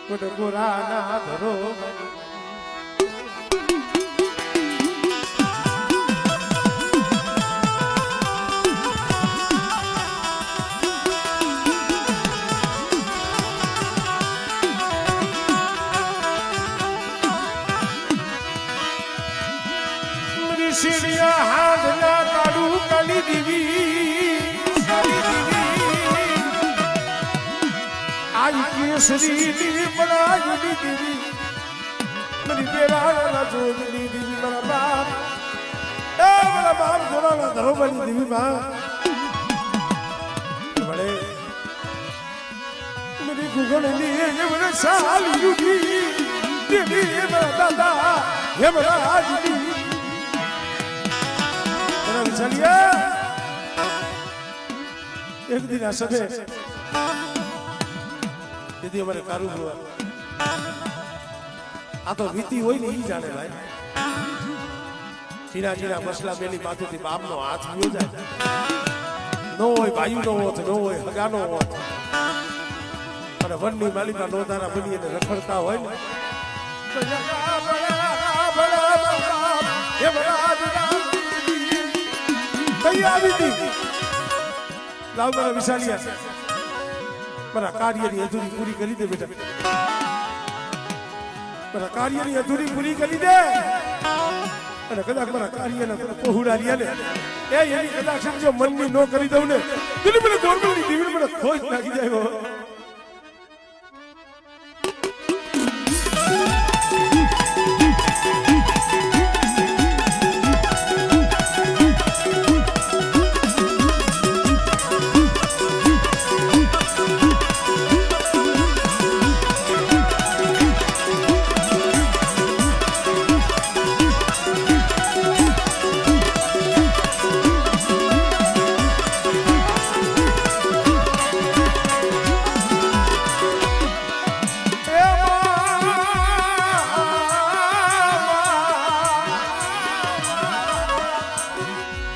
ગોરાના ધરો સીડિયા હાથના કાળું કાલી દીવી આઈ કેસરી બનાવી દીવી મારી બેરાના જોડની દીવી મારા બાપ ગોરાના ધરો બની દીવી માં બડે मेरी गुगल लिए ये मेरे साल युगी ये मेरा दादा ये मेरा आजी मेरा विचारिए एक दिन आ सबे यदि हमारे कारू हुआ आ तो वीती होई नहीं जाने भाई चीना चीना मसला मेली बातों थी बाप नो हाथ हो जाए नो होय भाई नो होत नो होय हगानो होत અને વનની માલિકા નોંધારા બની અને રખડતા હોય ને લાવ મારા વિશાલિયા મારા કાર્યની અધૂરી પૂરી કરી દે બેટા મારા કાર્યની અધૂરી પૂરી કરી દે અને કદાચ મારા કાર્યના પહોળારિયા ને એની કદાચ સમજો મનની નો કરી દઉં ને દિલ્હી મને દોરબલની દીવી મને ખોજ નાખી જાય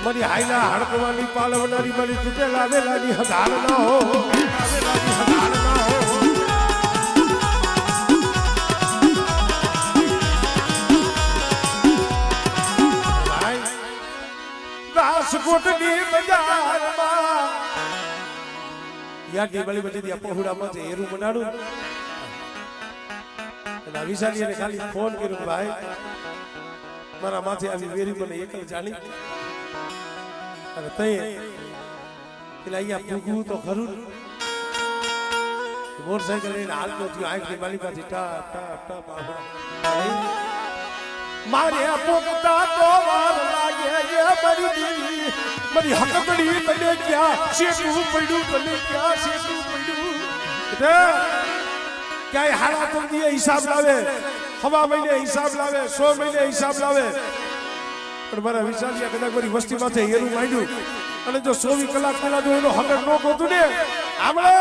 મારી હાઈલા હડકવાની પાલવનારી મારી તૂટેલા વેલાની હજાર ના હો રાજકોટની બજારમાં યાદ બળી બધી આ પહોળામાં છે એરું બનાડું અને વિશાલીને ખાલી ફોન કર્યો ભાઈ મારા માથે આવી વેરી મને એકલ જાણી અને તે પેલા અહીંયા પૂગવું તો ખરું મોટરસાયકલ લઈને હાલતો થયો આંખની માલિકાથી ટા ટા ટા મારે પોતા તો વાર લાગે એ મારી દેવી મારી હકકડી તને ક્યાં શેઠું પડ્યું તને ક્યાં શેઠું પડ્યું ક્યાંય હાડા તો દીએ હિસાબ લાવે હવા મહિને હિસાબ લાવે 100 મહિને હિસાબ લાવે પણ મારા વિચાર્યા કદાચ મારી વસ્તી માથે હેરું માંડ્યું અને જો 24 કલાક પહેલા જો એનો હકક નો ગોતું ને આપણે